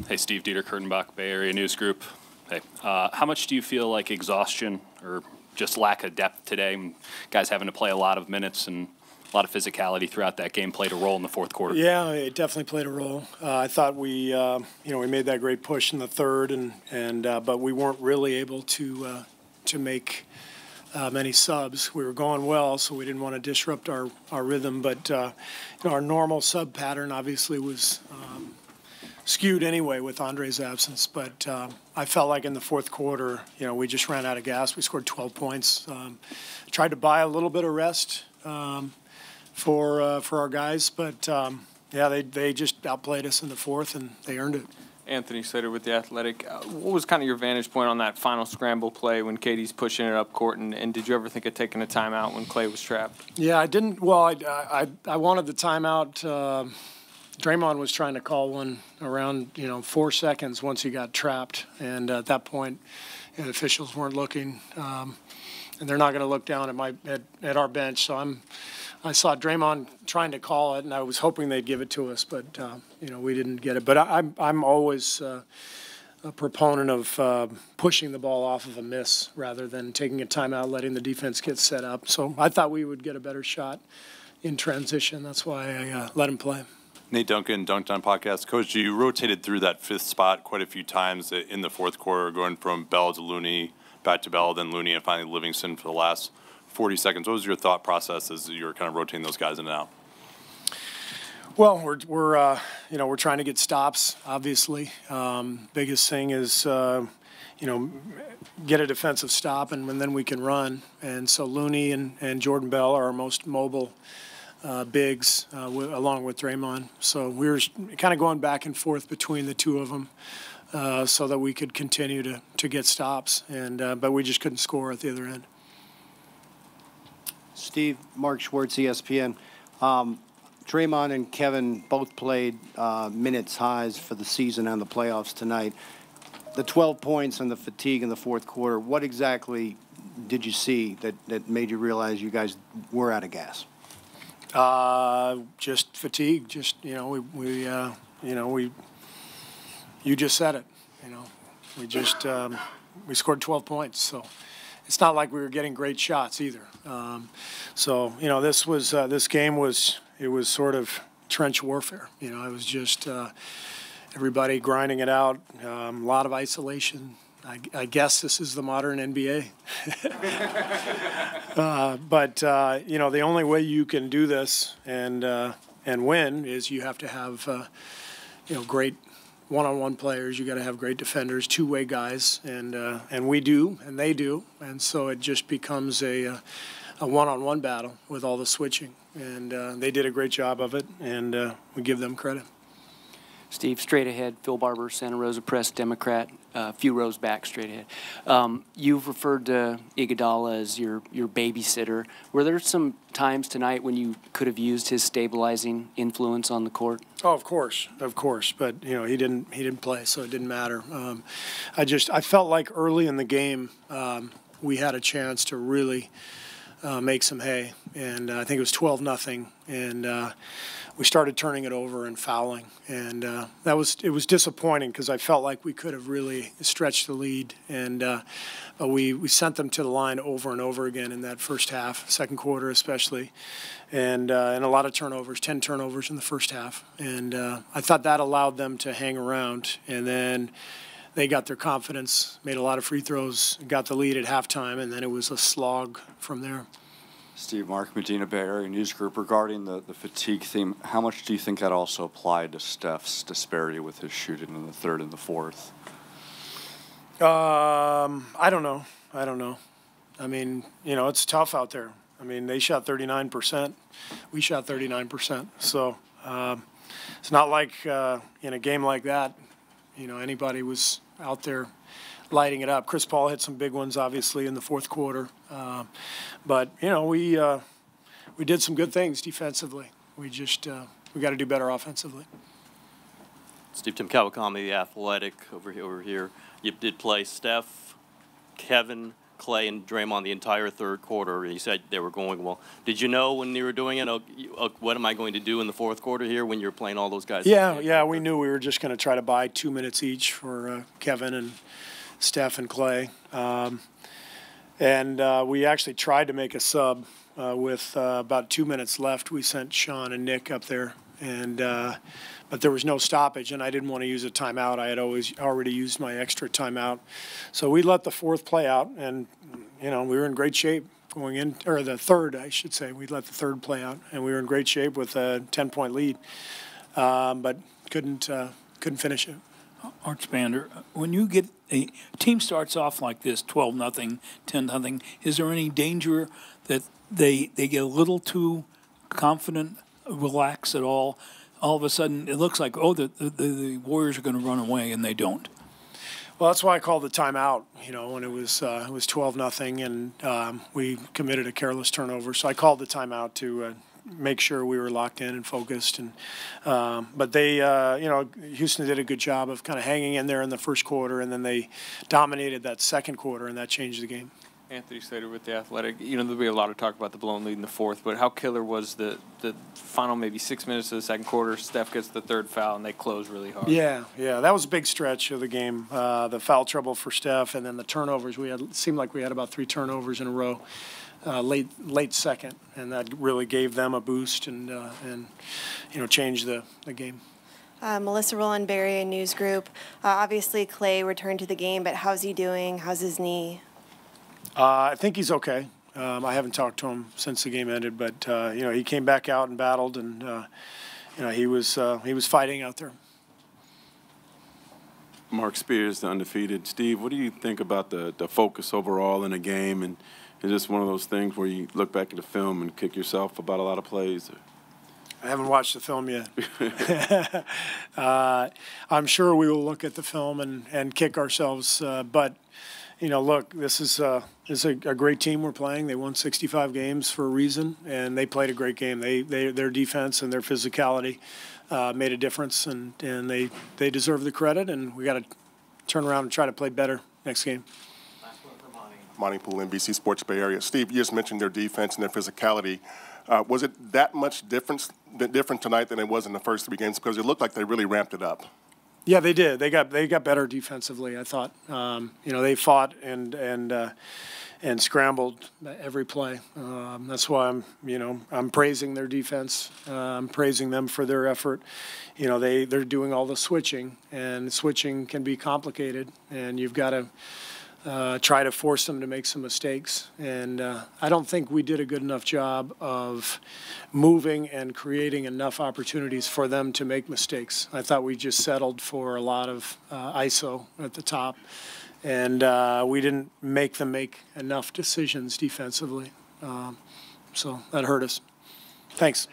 Hey, Steve Dieter, Kurtenbach, Bay Area News Group. Hey, how much do you feel like exhaustion or just lack of depth today? Guys having to play a lot of minutes and a lot of physicality throughout that game played a role in the fourth quarter. Yeah, it definitely played a role. I thought we made that great push in the third, but we weren't really able to make many subs. We were going well, so we didn't want to disrupt our rhythm. But our normal sub pattern obviously was skewed anyway with Andre's absence. But I felt like in the fourth quarter, we just ran out of gas. We scored 12 points. Tried to buy a little bit of rest for our guys, but they just outplayed us in the fourth, and they earned it. Anthony Slater with The Athletic. What was kind of your vantage point on that final scramble play when Katie's pushing it up court, and did you ever think of taking a timeout when Klay was trapped? Yeah, I didn't. Well, I wanted the timeout. Draymond was trying to call one around 4 seconds once he got trapped, and at that point, the officials weren't looking, and they're not going to look down at our bench. So I saw Draymond trying to call it, and I was hoping they'd give it to us, but we didn't get it. But I'm always a proponent of pushing the ball off of a miss rather than taking a timeout, letting the defense get set up. So I thought we would get a better shot in transition. That's why I let him play. Nate Duncan, Dunked On Podcast. Coach, you rotated through that fifth spot quite a few times in the fourth quarter, going from Bell to Looney, back to Bell, then Looney, and finally Livingston for the last 40 seconds. What was your thought process as you were kind of rotating those guys in and out? Well, we're trying to get stops. Obviously, biggest thing is get a defensive stop, and then we can run. And so Looney and Jordan Bell are our most mobile bigs, along with Draymond. So we were kind of going back and forth between the two of them, so that we could continue to get stops. But we just couldn't score at the other end. Steve, Mark Schwartz, ESPN. Draymond and Kevin both played minutes highs for the season and the playoffs tonight. The 12 points and the fatigue in the fourth quarter, what exactly did you see that made you realize you guys were out of gas? Just fatigue. Just, you just said it. We scored 12 points, so it's not like we were getting great shots either. This game was sort of trench warfare. It was just everybody grinding it out, a lot of isolation. I guess this is the modern NBA. But the only way you can do this and win is you have to have great one-on-one players. You got to have great defenders, two-way guys, and we do, and they do, and so it just becomes a one-on-one battle with all the switching, and they did a great job of it, and we give them credit. Steve, straight ahead, Phil Barber, Santa Rosa Press, Democrat, a few rows back, straight ahead. You've referred to Iguodala as your babysitter. Were there some times tonight when you could have used his stabilizing influence on the court? Oh, of course. But he didn't play, so it didn't matter. I felt like early in the game we had a chance to really make some hay, and I think it was 12-0, and we started turning it over and fouling, and it was disappointing because I felt like we could have really stretched the lead, and we sent them to the line over and over again in that first half, second quarter especially, and a lot of turnovers, 10 turnovers in the first half, and I thought that allowed them to hang around, and then they got their confidence, made a lot of free throws, got the lead at halftime, and then it was a slog from there. Steve, Mark Medina, Bay Area News Group. Regarding the fatigue theme, how much do you think that also applied to Steph's disparity with his shooting in the third and the fourth? I don't know. I mean, it's tough out there. I mean, they shot 39%. We shot 39%. So it's not like in a game like that, anybody was out there lighting it up. Chris Paul hit some big ones, obviously, in the fourth quarter. But we did some good things defensively. We got to do better offensively. Steve, Tim Kawakami, The Athletic, over here. You did play Steph, Kevin, Klay and Draymond the entire third quarter. You said they were going well. Did you know when you were doing it, what am I going to do in the fourth quarter here when you're playing all those guys? Yeah, we knew we were just going to try to buy 2 minutes each for Kevin and Steph and Klay. And we actually tried to make a sub with about 2 minutes left. We sent Sean and Nick up there, and but there was no stoppage, and I didn't want to use a timeout. I had already used my extra timeout. So we let the fourth play out, and, we were in great shape going in, or the third, I should say. We let the third play out, and we were in great shape with a 10-point lead, but couldn't finish it. Archbander, when you get a team starts off like this, 12-0, 10-0, is there any danger that they get a little too confident, relax at all? All of a sudden, it looks like, the Warriors are going to run away, and they don't. Well, that's why I called the timeout, when it was 12-0, and we committed a careless turnover. So I called the timeout to make sure we were locked in and focused. And but they, Houston did a good job of kind of hanging in there in the first quarter, and then they dominated that second quarter, and that changed the game. Anthony Slater with The Athletic. There'll be a lot of talk about the blown lead in the fourth, but how killer was the final maybe 6 minutes of the second quarter? Steph gets the third foul, and they close really hard. Yeah, that was a big stretch of the game. The foul trouble for Steph, and then the turnovers. It seemed like we had about 3 turnovers in a row, late second, and that really gave them a boost and changed the game. Melissa Rowland-Berry, News Group. Obviously, Klay returned to the game, but how's he doing? How's his knee? I think he's okay. I haven't talked to him since the game ended, but he came back out and battled, and he was fighting out there. Mark Spears, the undefeated. Steve, what do you think about the focus overall in the game, and is this one of those things where you look back at the film and kick yourself about a lot of plays? I haven't watched the film yet. I'm sure we will look at the film and kick ourselves, but. Look, this is a great team we're playing. They won 65 games for a reason, and they played a great game. Their defense and their physicality made a difference, and they deserve the credit, and we got to turn around and try to play better next game. Monty Poole, NBC Sports Bay Area. Steve, you just mentioned their defense and their physicality. Was it that much different tonight than it was in the first 3 games? Because it looked like they really ramped it up. Yeah, they did. They got better defensively, I thought. They fought and scrambled every play. That's why I'm praising their defense. I'm praising them for their effort. They're doing all the switching, and switching can be complicated, and you've got to try to force them to make some mistakes. And I don't think we did a good enough job of moving and creating enough opportunities for them to make mistakes. I thought we just settled for a lot of ISO at the top, and we didn't make them make enough decisions defensively. So that hurt us. Thanks.